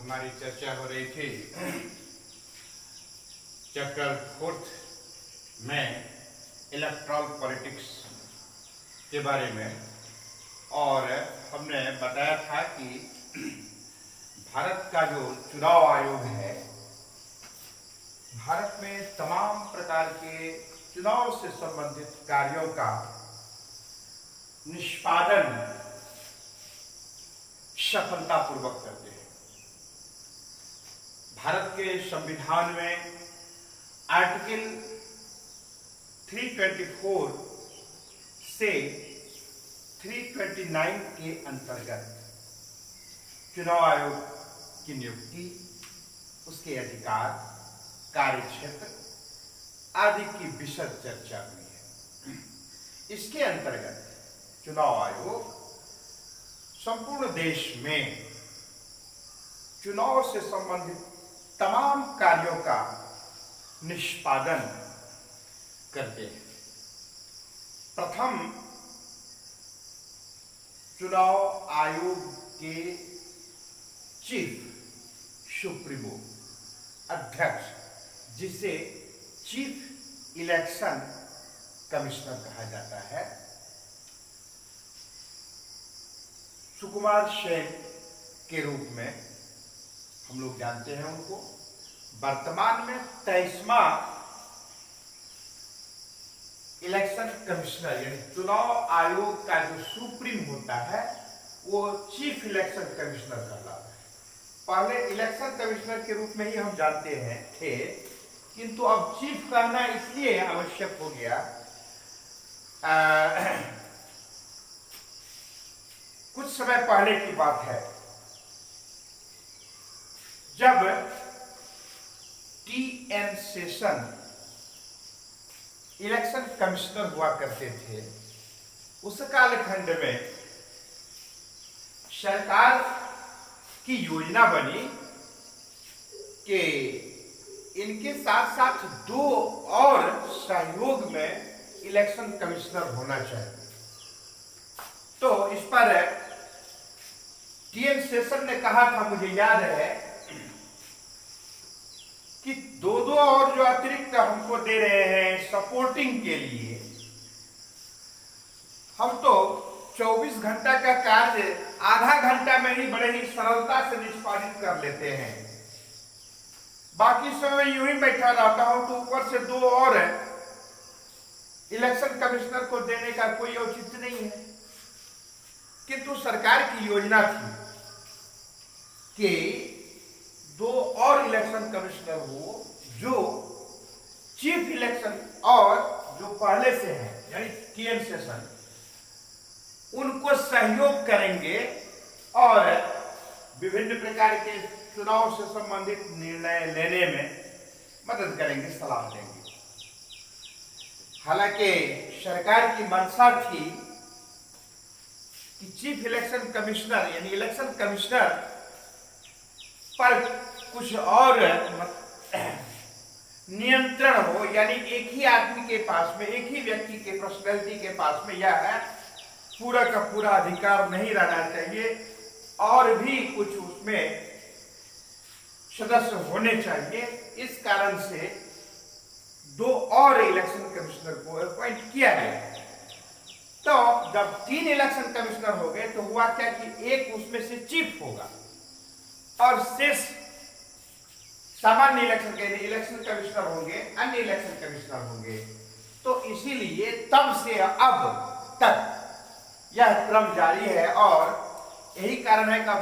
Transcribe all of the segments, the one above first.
हमारी चर्चा हो रही थी चैप्टर 4 में इलेक्टोरल पॉलिटिक्स के बारे में, और हमने बताया था कि भारत का जो चुनाव आयोग है, भारत में तमाम प्रकार के चुनाव से संबंधित कार्यों का निष्पादन सफलतापूर्वक करते हैं। भारत के संविधान में आर्टिकल 324 से 329 के अंतर्गत चुनाव आयोग की नियुक्ति, उसके अधिकार, कार्यक्षेत्र आदि की विशद चर्चा हुई है। इसके अंतर्गत चुनाव आयोग संपूर्ण देश में चुनाव से संबंधित तमाम कार्यों का निष्पादन करते हैं। प्रथम, चुनाव आयोग के चीफ सुप्रीमो अध्यक्ष, जिसे चीफ इलेक्शन कमिश्नर कहा जाता है, सुकुमार सेन के रूप में हम लोग जानते हैं उनको। वर्तमान में 23वां इलेक्शन कमिश्नर यानी चुनाव आयोग का जो सुप्रीम होता है वो चीफ इलेक्शन कमिश्नर कहलाता है। पहले इलेक्शन कमिश्नर के रूप में ही हम जानते हैं थे, किंतु अब चीफ कहना इसलिए आवश्यक हो गया, कुछ समय पहले की बात है जब टी.एन. शेषन इलेक्शन कमिश्नर हुआ करते थे। उस कालखंड में सरकार की योजना बनी कि इनके साथ साथ 2 और सहयोग में इलेक्शन कमिश्नर होना चाहिए। तो इस पर टी.एन. शेषन ने कहा था, मुझे याद है, कि 2 और जो अतिरिक्त हमको दे रहे हैं सपोर्टिंग के लिए, हम तो 24 घंटा का कार्य आधा घंटा में ही बड़े ही सरलता से निष्पादित कर लेते हैं। बाकी समय यूं ही बैठा रहता हूं, तो ऊपर से 2 और इलेक्शन कमिश्नर को देने का कोई औचित्य नहीं है। किंतु सरकार की योजना थी कि 2 और इलेक्शन कमिश्नर हो जो चीफ इलेक्शन और जो पहले से हैं यानी टी.एन. शेषन, उनको सहयोग करेंगे और विभिन्न प्रकार के चुनाव से संबंधित निर्णय लेने में मदद करेंगे, सलाह देंगे। हालांकि सरकार की मंशा थी कि चीफ इलेक्शन कमिश्नर यानी इलेक्शन कमिश्नर पर कुछ और नियंत्रण हो, यानी एक ही आदमी के पास में, एक ही व्यक्ति के पर्सनैलिटी के पास में यह पूरा का पूरा अधिकार नहीं रहना चाहिए, और भी कुछ उसमें सदस्य होने चाहिए। इस कारण से 2 और इलेक्शन कमिश्नर को अपॉइंट किया गया। तो जब 3 इलेक्शन कमिश्नर हो गए तो हुआ क्या कि एक उसमें से चीफ होगा और शेष सामान्य इलेक्शन कमिश्नर होंगे, अन्य इलेक्शन कमिश्नर होंगे। तो इसीलिए तब से अब तक यह क्रम जारी है, और यही कारण है कि अब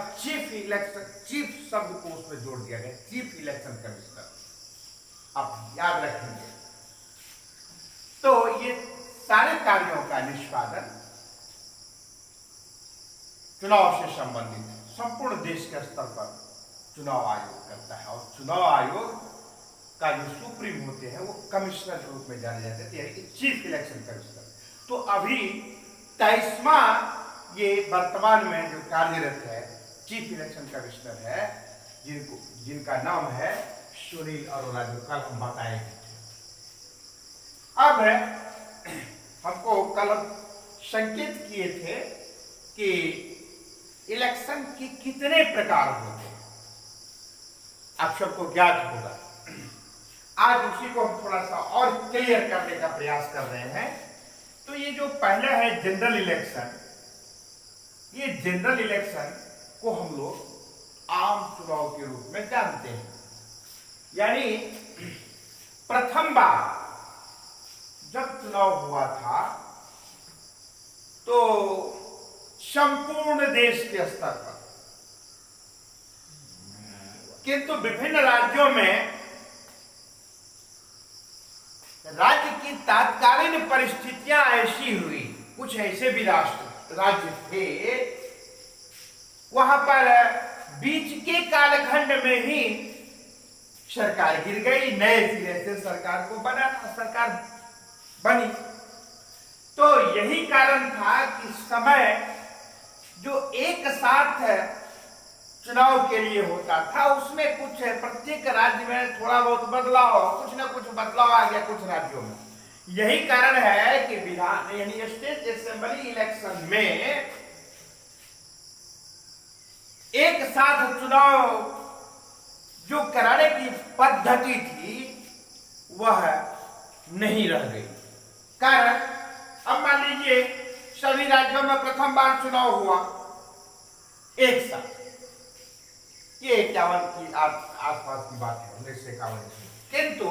चीफ शब्द को उसमें जोड़ दिया गया, चीफ इलेक्शन कमिश्नर। आप याद रखेंगे। तो ये सारे कार्यों का निष्पादन चुनाव से संबंधित संपूर्ण देश के स्तर पर चुनाव आयोग करता है, और चुनाव आयोग का जो सुप्रीम होते हैं वो कमिश्नर के रूप में जाने जाते हैं, यानी चीफ इलेक्शन कमिश्नर। तो अभी 23वां ये वर्तमान में जो कार्यरत है चीफ इलेक्शन कमिश्नर है, जिनका नाम है सुनील अरोड़ा, जो कल हम बताएंगे। अब हमको कल संकेत किए थे कि इलेक्शन के कितने प्रकार होते हैं। आप सबको ज्ञात होगा। आज उसी को हम थोड़ा सा और क्लियर करने का प्रयास कर रहे हैं। तो ये जो पहला है जनरल इलेक्शन, ये जनरल इलेक्शन को हम लोग आम चुनाव के रूप में जानते हैं। यानी प्रथम बार जब चुनाव हुआ था तो संपूर्ण देश के स्तर पर, किंतु विभिन्न राज्यों में राज्य की तात्कालीन परिस्थितियां ऐसी हुई, कुछ ऐसे भी राज्य थे वहां पर बीच के कालखंड में ही सरकार गिर गई, नए सिरे से सरकार को सरकार बनी। तो यही कारण था कि समय जो एक साथ चुनाव के लिए होता था उसमें कुछ प्रत्येक राज्य में थोड़ा बहुत बदलाव, कुछ ना कुछ बदलाव आ गया कुछ राज्यों में। यही कारण है कि विधान यानी स्टेट असेंबली इलेक्शन में एक साथ चुनाव जो कराने की पद्धति थी वह नहीं रह गई। कारण अब मान लीजिए सभी राज्यों में प्रथम बार चुनाव हुआ एक साथ, ये 51 की आसपास की बात है, 1951 की। किंतु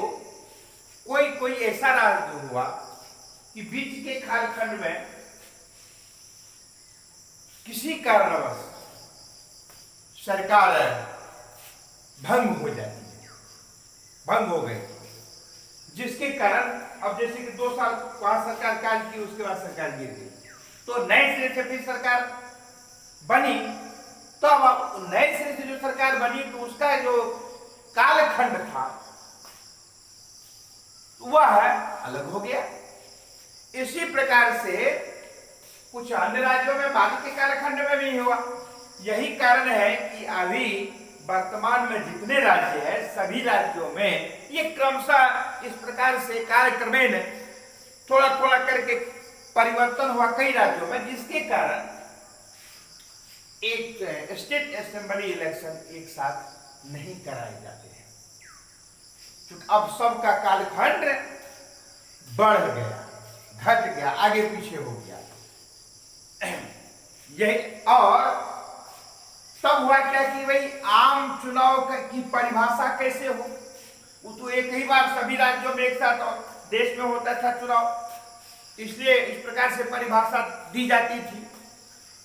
कोई ऐसा राज्य हुआ कि बीच के कालखंड में किसी कारणवश सरकार भंग हो जाती है, भंग हो गई, जिसके कारण अब जैसे कि 2 साल वहां सरकार कार्य की, उसके बाद सरकार गिर गई, तो नए सिरे से फिर सरकार बनी। तो अब नए सिरे से जो सरकार बनी तो उसका जो कालखंड था वह अलग हो गया। इसी प्रकार से कुछ अन्य राज्यों में बाकी के कालखंड में भी हुआ। यही कारण है कि अभी वर्तमान में जितने राज्य हैं सभी राज्यों में ये क्रमशः इस प्रकार से कार्यक्रमेण थोड़ा थोड़ा करके परिवर्तन हुआ कई राज्यों में, जिसके कारण एक स्टेट असेंबली इलेक्शन एक साथ नहीं कराए जाते हैं, क्योंकि अब सबका कालखंड बढ़ गया, घट गया, आगे पीछे हो गया। यही और तब हुआ क्या कि भाई आम चुनाव की परिभाषा कैसे हो, वो तो एक ही बार सभी राज्यों में एक साथ और देश में होता था चुनाव, इसलिए इस प्रकार से परिभाषा दी जाती थी।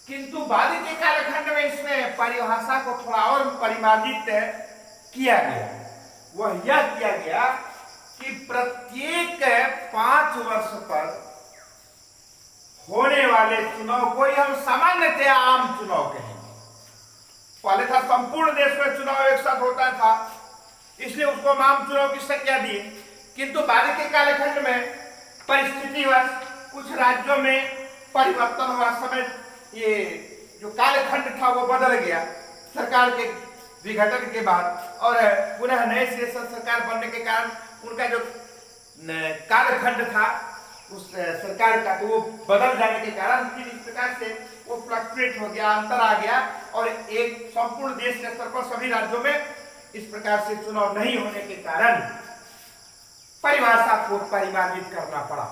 किंतु बाद के कालखंड में इसमें परिभाषा को थोड़ा और परिमार्जित किया गया। वह यह किया गया कि प्रत्येक 5 वर्ष पर होने वाले चुनाव को हम सामान्यतः आम चुनाव कहेंगे। पहले था संपूर्ण देश में चुनाव एक साथ होता था, इसलिए उसको आम चुनाव की संज्ञा दी। किंतु बाद के कालखंड में परिस्थितिवश कुछ राज्यों में परिवर्तन हुआ, समय ये जो कालखंड था वो बदल गया सरकार के विघटन के बाद, और पुनः नए सिरे से सरकार बनने के कारण उनका जो कालखंड था उस सरकार का तो वो बदल जाने के कारण फिर इस प्रकार से वो फ्लक्चुएट हो गया, अंतर आ गया, और एक संपूर्ण देश के स्तर पर सभी राज्यों में इस प्रकार से चुनाव नहीं होने के कारण परिभाषा को परिमार्जित करना पड़ा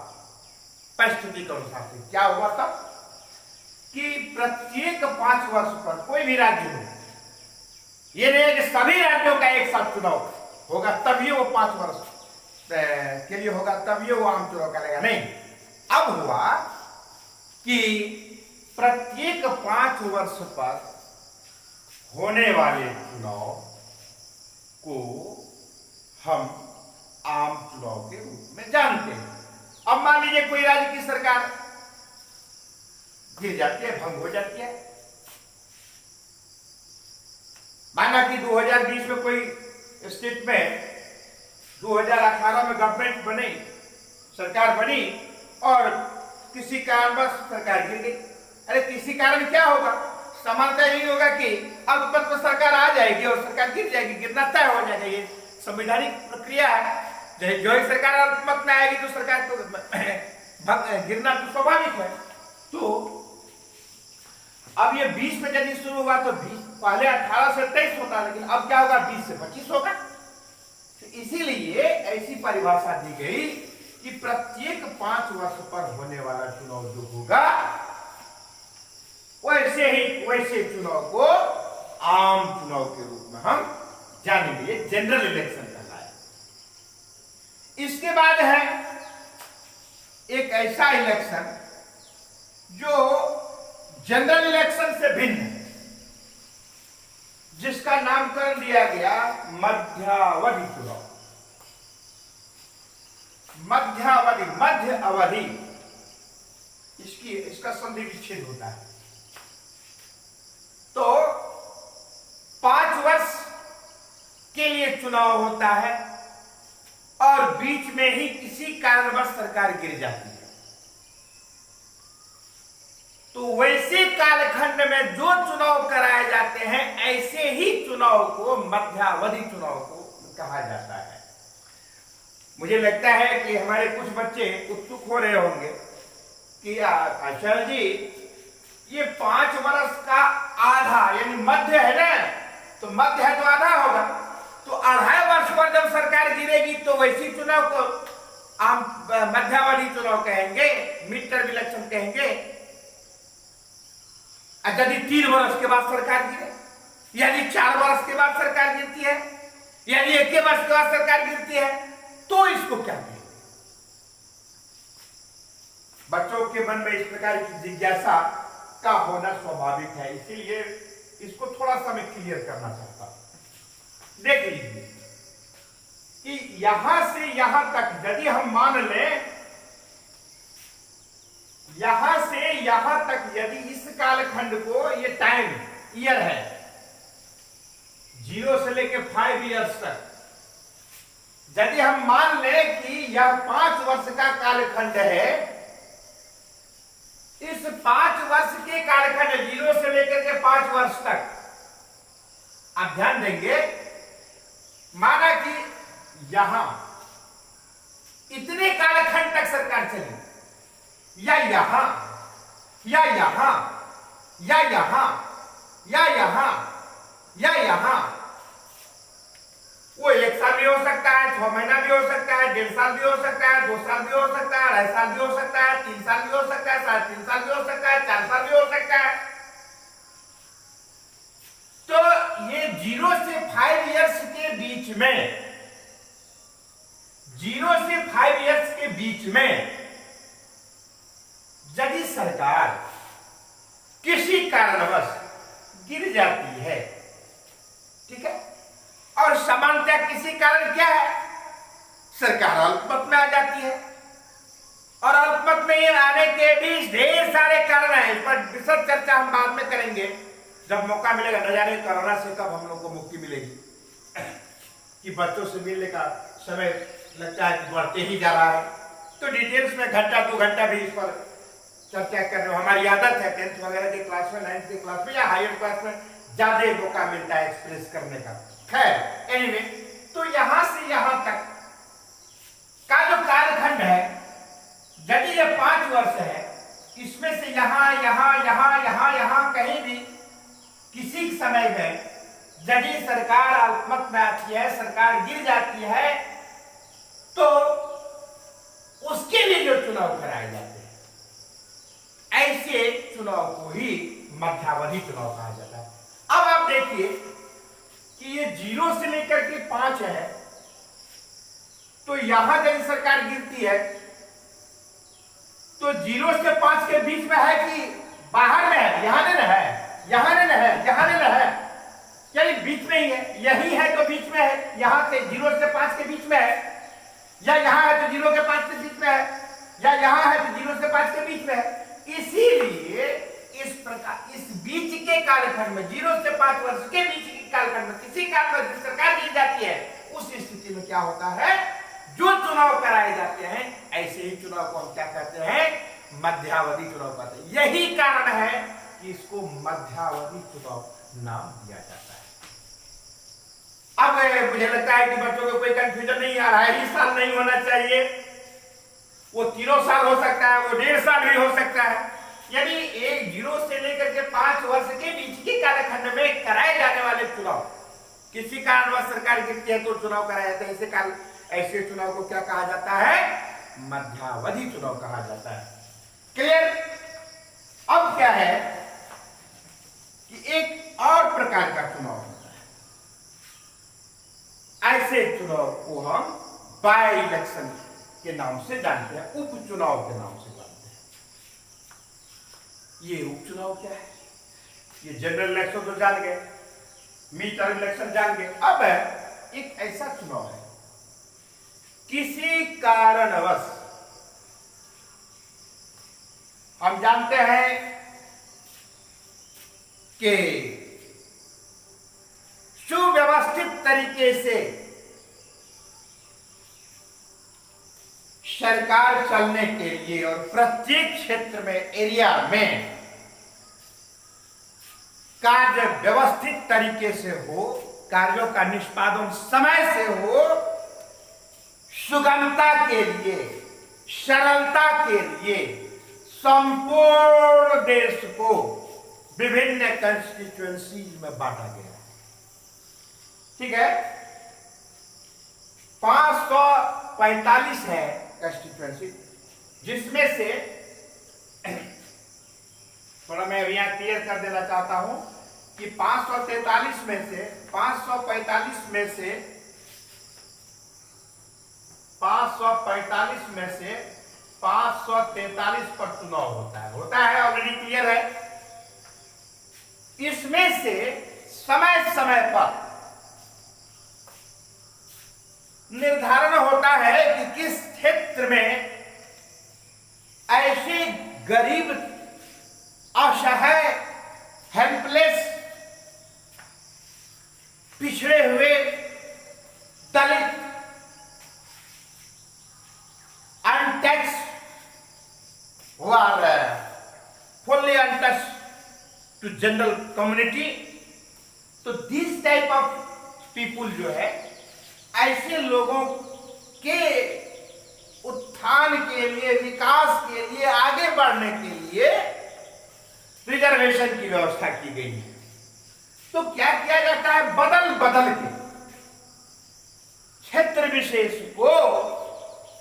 परिस्थिति के अनुसार से। क्या हुआ तब कि प्रत्येक 5 वर्ष पर कोई भी राज्य हो, ये नहीं है कि सभी राज्यों का एक साथ चुनाव होगा तभी वो 5 वर्ष के लिए होगा, तभी वो आम चुनाव करेगा, नहीं। अब हुआ कि प्रत्येक 5 वर्ष पर होने वाले चुनाव को हम आम चुनाव के रूप में जानते हैं। अब मान लीजिए कोई राज्य की सरकार गिर जाती है, भंग हो जाती है, माना कि 2020 में कोई स्टेट में 2018 में गवर्नमेंट बनी, सरकार बनी और किसी कारणवश सरकार गिर गई। अरे किसी कारण क्या होगा, समानता यही होगा कि अल्पमत में सरकार आ जाएगी और सरकार गिर जाएगी, गिरना तय हो जाएगा। ये संवैधानिक प्रक्रिया है। जो ही सरकार अल्पमत में आएगी तो सरकार को गिरना तो स्वाभाविक है। तो अब ये 20 में यदि शुरू हुआ तो 20 पहले 18 से 23 होता, लेकिन अब क्या होगा 20 से 25 होगा। तो इसीलिए ऐसी परिभाषा दी गई कि प्रत्येक 5 वर्ष पर होने वाला चुनाव जो होगा वैसे चुनाव को आम चुनाव के रूप में हम जानेंगे, जनरल इलेक्शन कहलाए। इसके बाद है एक ऐसा इलेक्शन जो जनरल इलेक्शन से भिन्न है, जिसका नामकरण दिया गया मध्यावधि चुनाव। मध्यावधि, मध्य अवधि, इसका संधि विच्छेद होता है। तो 5 वर्ष के लिए चुनाव होता है और बीच में ही किसी कारणवश सरकार गिर जाती है। तो वैसे कालखंड में जो चुनाव कराए जाते हैं ऐसे ही चुनाव को मध्यावधि चुनाव को कहा जाता है। मुझे लगता है कि हमारे कुछ बच्चे उत्सुक हो रहे होंगे कि आचार्य जी ये 5 वर्ष का आधा यानी मध्य है ना, तो मध्य है तो आधा होगा, तो आधा वर्ष पर जब सरकार गिरेगी तो वैसी चुनाव को आम मध्यावधि चुनाव कहेंगे, मिड टर्म इलेक्शन कहेंगे। यदि 3 वर्ष के बाद सरकार गिरे, यदि 4 वर्ष के बाद सरकार गिरती है, यदि 1 वर्ष के बाद सरकार गिरती है, तो इसको क्या कहेंगे? बच्चों के मन में इस प्रकार की जिज्ञासा का होना स्वाभाविक है, इसीलिए इसको थोड़ा सा मैं क्लियर करना चाहता हूं। देख लीजिए कि यहां से यहां तक यदि हम मान लें, यहां से यहां तक यदि इस कालखंड को, ये टाइम ईयर है 0 से लेकर 5 इयर्स तक, यदि हम मान लें कि यह 5 वर्ष का कालखंड है, इस 5 वर्ष के कालखंड 0 से लेकर के 5 वर्ष तक आप ध्यान देंगे, माना कि यहां इतने कालखंड तक सरकार चली, या यहां या यहां या यहां या यहां या यहां, वो 1 साल भी हो सकता है, 6 महीना भी हो सकता है, 1.5 साल भी हो सकता है, 2 साल भी हो सकता है, 2.5 साल भी हो सकता है, 3 साल भी हो सकता है, 3.5 साल भी हो सकता है, 4 साल भी हो सकता है। तो ये 0 से 5 इयर्स के बीच में, 0 से 5 इयर्स के बीच में यदि सरकार किसी कारणवश गिर जाती है, ठीक है, और सामान्यतः किसी कारण क्या है, सरकार अल्पमत में आ जाती है, और अल्पमत में ये आने के भी ढेर सारे कारण हैं। इस पर विशद चर्चा हम बाद में करेंगे जब मौका मिलेगा। न जाने कोरोना से कब हम लोग को मुक्ति मिलेगी कि बच्चों से मिलने का समय लगता है कि बढ़ते ही जा रहा है। तो डिटेल्स में घंटा 2 घंटा भी इस पर चर्चा कर रहे हो। हमारी आदत है 10th वगैरह के क्लास में, 9th के क्लास में या हायर क्लास में ज्यादा मौका मिलता है एक्सप्रेस करने का। खैर एनीवे, तो यहां से यहां तक का जो कालखंड है, यदि ये 5 वर्ष है, इसमें से यहां यहां यहां यहां यहां कहीं भी किसी समय में यदि सरकार अल्पमत में आती है, सरकार गिर जाती है, तो उसके लिए जो चुनाव कराए जाते हैं ऐसे चुनाव को ही मध्यावधि चुनाव कहा जाता है। अब आप देखिए कि ये 0 से लेकर के 5 है, तो यहां यदि सरकार गिरती है तो 0 से 5 के बीच में है कि बाहर में है, यहां नहीं है, यहां नहीं है, यहां नहीं है, यानी बीच में ही है। यही है तो बीच में है, यहां से 0 से 5 के बीच में है, या यहां है तो 0 के 5 के बीच में है, या यहां है तो 0 से 5 के बीच में है। इसीलिए इस प्रकार इस बीच के कालखंड में, 0 से 5 वर्ष के बीच के कालखंड में किसी कारण पर सरकार गिर जाती है, उस स्थिति में क्या होता है, जो चुनाव कराए जाते हैं ऐसे ही चुनाव को हम क्या कहते हैं, मध्यावधि चुनाव कहते हैं। यही कारण है कि इसको मध्यावधि चुनाव नाम दिया जाता है। अब मुझे लगता है कि बच्चों को कोई कंफ्यूजन नहीं आ रहा है, इस साल नहीं होना चाहिए, वो 3 साल हो सकता है, वो 1.5 साल भी हो सकता है, यानी एक 0 से लेकर के 5 वर्ष के बीच के कालखंड में कराए जाने वाले चुनाव, किसी कारणवश सरकार गिरती है तो चुनाव कराया जाता है। ऐसे चुनाव को क्या कहा जाता है? मध्यावधि चुनाव कहा जाता है। क्लियर? अब क्या है कि एक और प्रकार का चुनाव होता है। ऐसे चुनाव को हम बाय इलेक्शन के नाम से जानते हैं, उपचुनाव के नाम से जानते हैं। ये उपचुनाव क्या है? ये जनरल इलेक्शन तो जान गए, मिड टर्म इलेक्शन जान गए। अब एक ऐसा चुनाव है, किसी कारणवश हम जानते हैं कि सुव्यवस्थित तरीके से सरकार चलने के लिए और प्रत्येक क्षेत्र में, एरिया में कार्य व्यवस्थित तरीके से हो, कार्यों का निष्पादन समय से हो, सुगमता के लिए, सरलता के लिए संपूर्ण देश को विभिन्न कंस्टिट्यूएंसीज में बांटा गया है। ठीक है, 545 है कंस्टिट्यूएंसी, जिसमें से थोड़ा मैं यहां क्लियर कर देना चाहता हूं कि 545 में से 545 में से 543 पर चुनाव होता है ऑलरेडी क्लियर है। इसमें से समय समय पर निर्धारण होता है कि किस क्षेत्र में ऐसे गरीब, असहाय, हेल्पलेस, पिछड़े हुए, दलित, अनटैक्स्ड, who are fully untouched to general community, तो दिस टाइप ऑफ पीपुल जो है, ऐसे लोगों के उत्थान के लिए, विकास के लिए, आगे बढ़ने के लिए रिजर्वेशन की व्यवस्था की गई है। तो क्या किया जाता है? बदल बदल के क्षेत्र विशेष को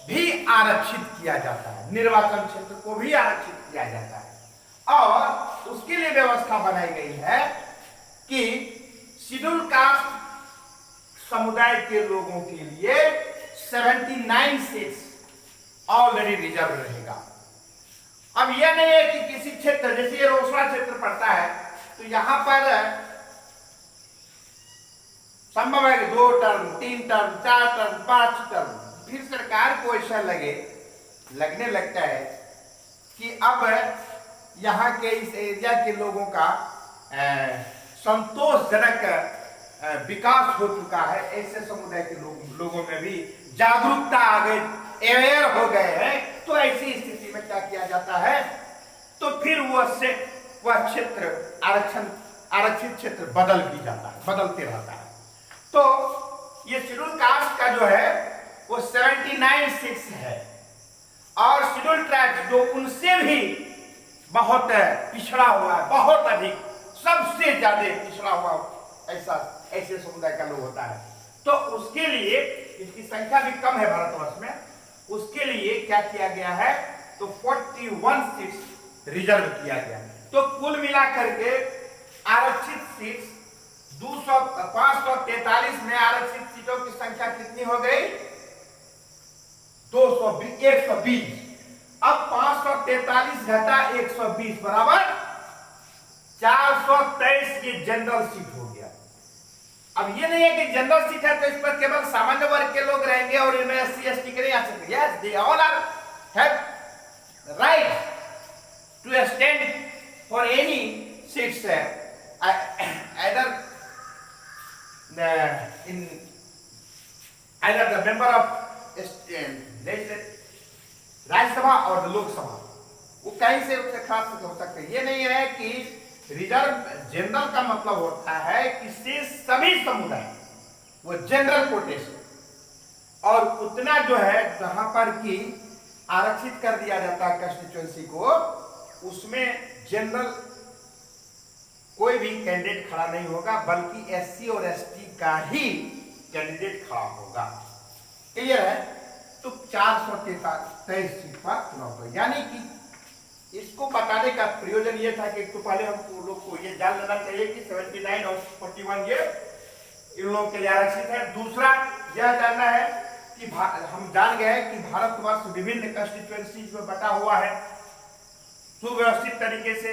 भी आरक्षित किया जाता है, निर्वाचन क्षेत्र को भी आरक्षित किया जाता है। और उसके लिए व्यवस्था बनाई गई है कि शेड्यूल कास्ट समुदाय के लोगों के लिए 79 सीट्स ऑलरेडी रिजर्व रहेगा। अब यह नहीं है कि किसी क्षेत्र, जैसे ये रोसड़ा क्षेत्र पड़ता है, तो यहां पर संभव है कि 2 टर्म, 3 टर्म, 4 टर्म, 5 टर्म, फिर सरकार को ऐसा लगने लगता है कि अब यहाँ के इस एरिया के लोगों का संतोषजनक विकास हो चुका है, ऐसे समुदाय के लोगों में भी जागरूकता आ गई, अवेयर हो गए हैं। तो ऐसी स्थिति में क्या किया जाता है? तो फिर वह क्षेत्र आरक्षित क्षेत्र बदलते रहता है। तो ये शेड्यूल कास्ट का जो है वो 79 सीट्स है, और शेड्यूल ट्राइब जो उनसे भी बहुत पिछड़ा हुआ है, बहुत अधिक, सबसे ज्यादा पिछड़ा हुआ ऐसे समुदाय का लोग होता है। तो उसके लिए, इसकी संख्या भी कम है भारतवर्ष में, उसके लिए क्या किया गया है? तो 41 सीट्स रिजर्व किया गया। तो कुल मिलाकर के आरक्षित सीट्स 543 में आरक्षित सीटों की संख्या कितनी हो गई? 120। अब 543 घटा 120 बराबर 423 ये जनरल सीट हो गया। अब ये नहीं है कि जनरल सीट है तो इस पर केवल सामान्य वर्ग के लोग रहेंगे और इनमें SC ST के नहीं आ सकते। Yes, they all are have right to stand for any seats either the member of Rajya Sabha और लोकसभा, वो कहीं से उससे खास हो सकते हैं। ये नहीं है कि रिजर्व जनरल का मतलब होता है कि से सभी समुदाय, वो जनरल कोटेशन, और उतना जो है जहां पर कि आरक्षित कर दिया जाता है कंस्टिट्यूएंसी को, उसमें जनरल कोई भी कैंडिडेट खड़ा नहीं होगा, बल्कि एससी और एसटी का ही कैंडिडेट खड़ा होगा। क्लियर है? तो 423 सीट पर चुनाव होगा। यानी कि इसको बताने का प्रयोजन ये था कि तो पहले हम लोग को ये जान लेना चाहिए कि 79 और 41 ये इन लोगों के लिए आरक्षित है। दूसरा यह जानना है कि हम जान गए हैं कि भारतवर्ष विभिन्न कंस्टिट्यूएंसीज में बटा हुआ है, सुव्यवस्थित तरीके से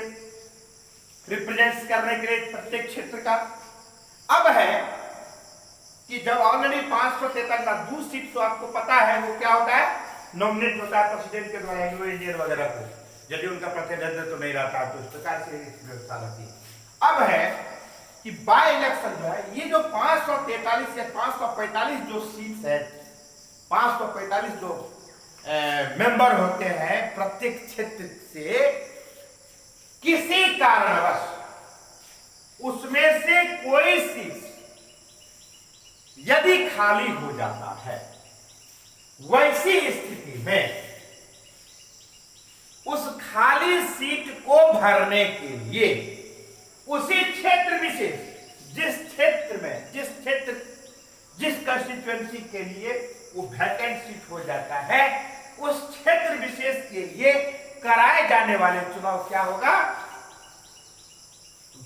रिप्रेजेंट करने के लिए प्रत्येक क्षेत्र का। अब है कि जब ऑलरेडी 543 दूसरी सीट तो आपको पता है वो क्या होता है, नॉमिनेट होता है प्रेसिडेंट के द्वारा एंग्लो इंडियन वगैरह को, यदि उनका प्रतिनिधित्व तो नहीं रहता तो इस प्रकार से व्यवस्था रहती है। अब है कि बाय इलेक्शन जो है, ये जो 543 या 545 जो सीट है, 545 जो मेंबर होते हैं प्रत्येक क्षेत्र से, किसी कारणवश उसमें से कोई सीट यदि खाली हो जाता है, वैसी स्थिति में उस खाली सीट को भरने के लिए उसी क्षेत्र विशेष, जिस कंस्टिट्यूएंसी के लिए वो वैकेंट सीट हो जाता है, उस क्षेत्र विशेष के लिए कराए जाने वाले चुनाव क्या होगा,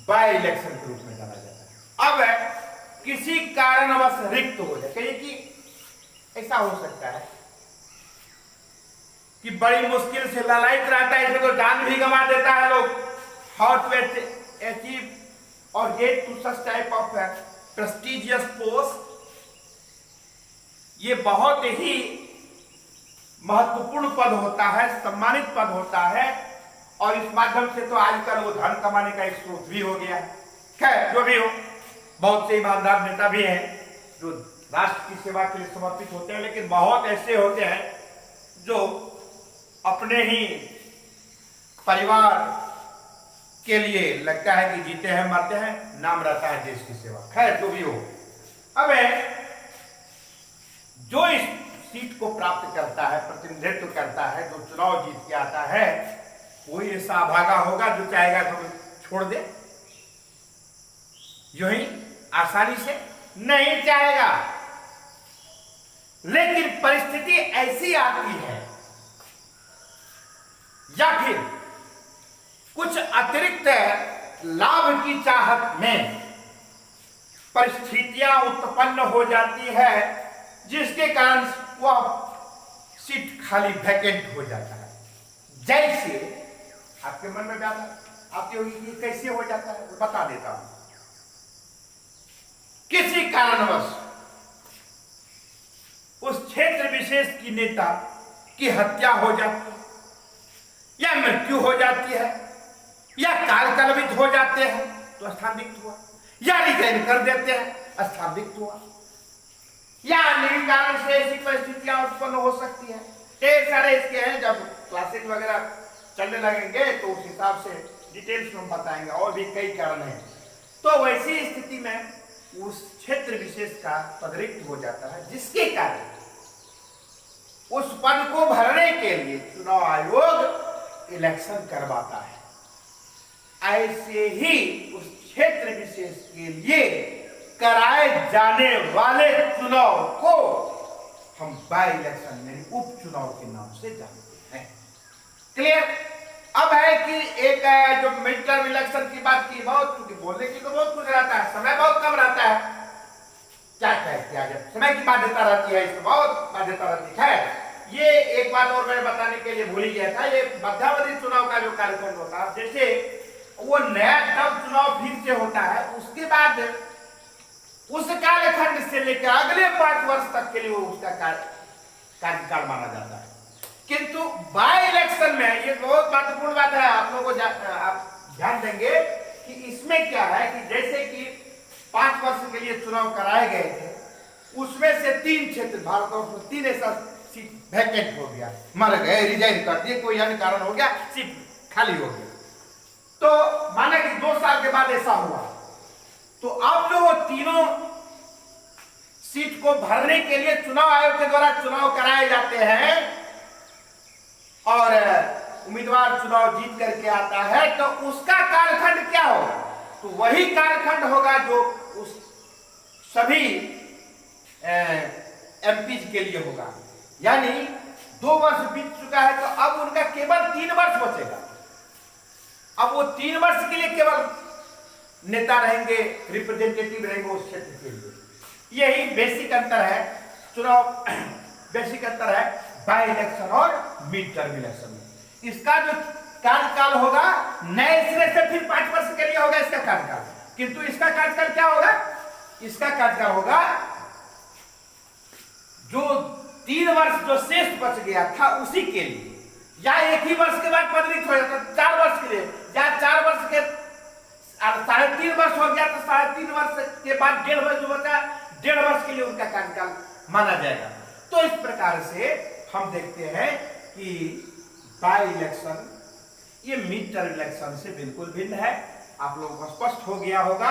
बाय इलेक्शन के रूप में जाना जाता है। अब किसी कारणवश रिक्त हो जाए, कहिए कि ऐसा हो सकता है कि बड़ी मुश्किल से ललायत रहता है, इसमें तो जान भी गंवा देता है लोग, हाउ टू अचीव और get to such type of prestigious post. ये बहुत ही महत्वपूर्ण पद होता है, सम्मानित पद होता है, और इस माध्यम से तो आजकल वो धन कमाने का एक स्रोत भी हो गया। खैर जो भी हो, बहुत से ईमानदार नेता भी हैं जो राष्ट्र की सेवा के लिए समर्पित होते हैं, लेकिन बहुत ऐसे होते हैं जो अपने ही परिवार के लिए लगता है कि जीते हैं मरते हैं, नाम रहता है देश की सेवा। खैर जो भी हो, अब जो इस सीट को प्राप्त करता है, प्रतिनिधित्व करता है, जो चुनाव जीत के आता है, कोई ऐसा अभागा होगा जो चाहेगा कि छोड़ दे यूं ही आसानी से? नहीं चाहेगा। लेकिन परिस्थिति ऐसी आती है या फिर कुछ अतिरिक्त लाभ की चाहत में परिस्थितियां उत्पन्न हो जाती है, जिसके कारण वह सीट खाली वैकेंट हो जाता है। जैसे आपके मन में बात आपकी होगी कि कैसे हो जाता है, बता देता हूं। किसी कारणवश उस क्षेत्र विशेष की नेता की हत्या हो जाती है, या मृत्यु हो जाती है, या काल कलवित हो जाते हैं तो स्थान रिक्त हुआ, या रिजाइन कर देते हैं स्थान रिक्त हुआ, या अन्य कारण से ऐसी परिस्थितियां उत्पन्न हो सकती है। ढेर सारे इसके हैं, जब क्लासेस वगैरह चलने लगेंगे तो उस हिसाब से डिटेल्स में बताएंगे, और भी कई कारण हैं। तो वैसी स्थिति में उस क्षेत्र विशेष का पद रिक्त हो जाता है, जिसके कारण उस पद को भरने के लिए चुनाव आयोग इलेक्शन करवाता है। ऐसे ही उस क्षेत्र विशेष के लिए कराए जाने वाले चुनाव को हम बाय इलेक्शन यानी उपचुनाव के नाम से जानते हैं। क्लियर? अब है कि एक जो मिड टर्म इलेक्शन की बात की, बहुत क्योंकि बोलने की तो बहुत कुछ रहता है, समय बहुत कम रहता है, क्या किया जाए, समय की बाध्यता रहती है, इसमें बहुत बाध्यता रहती है। ये एक बात और मैं बताने के लिए भूल ही गया था, ये मध्यावधि चुनाव का जो कार्यक्रम होता है, जैसे वो नया जब चुनाव फिर से होता है, उसके बाद उस कालखंड से लेकर अगले 5 वर्ष तक के लिए वो उसका कार्यकाल माना जाता है। किंतु बाय इलेक्शन में ये बहुत महत्वपूर्ण बात है, आप लोगों को आप ध्यान देंगे कि इसमें क्या है कि जैसे कि 5 वर्ष के लिए चुनाव कराए गए थे, उसमें से 3 क्षेत्र भारतवर्ष में 3 ऐसा सीट वैकेंट हो गया, मर गए, रिजाइन कर दिए, कोई अन्य कारण हो गया, सीट खाली हो गई। तो माना कि 2 साल के बाद ऐसा हुआ, तो अब जो वो तीनों सीट को भरने के लिए चुनाव आयोग के द्वारा चुनाव कराए जाते हैं, और उम्मीदवार चुनाव जीत करके आता है तो उसका कालखंड क्या होगा? तो वही कालखंड होगा जो उस सभी एमपीज के लिए होगा। यानी 2 वर्ष बीत चुका है तो अब उनका केवल 3 वर्ष बचेगा। अब वो 3 वर्ष के लिए केवल नेता रहेंगे, रिप्रेजेंटेटिव रहेंगे उस क्षेत्र के लिए। यही बेसिक अंतर है चुनाव, बेसिक अंतर है बाई इलेक्शन और मिड टर्म इलेक्शन में। इसका जो कार्यकाल होगा नए सिरे से फिर 5 वर्ष के लिए होगा इसका कार्यकाल, किंतु इसका कार्यकाल क्या होगा? इसका कार्यकाल होगा जो 3 वर्ष जो शेष बच गया था उसी के लिए, या एक ही वर्ष के बाद पदवी हो जाता 4 वर्ष के लिए, या 4 वर्ष के 3.5 वर्ष हो गया तो 3.5 वर्ष के बाद 1.5 वर्ष जो बचा 1.5 वर्ष के लिए उनका कार्यकाल माना जाएगा। तो इस प्रकार से हम देखते हैं कि बाई इलेक्शन ये मिड टर्म इलेक्शन से बिल्कुल भिन्न है। आप लोगों को स्पष्ट हो गया होगा।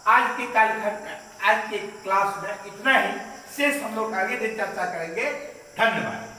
आज के कालखंड, आज के क्लास में इतना ही, शेष हम लोग आगे दिन चर्चा करेंगे। धन्यवाद।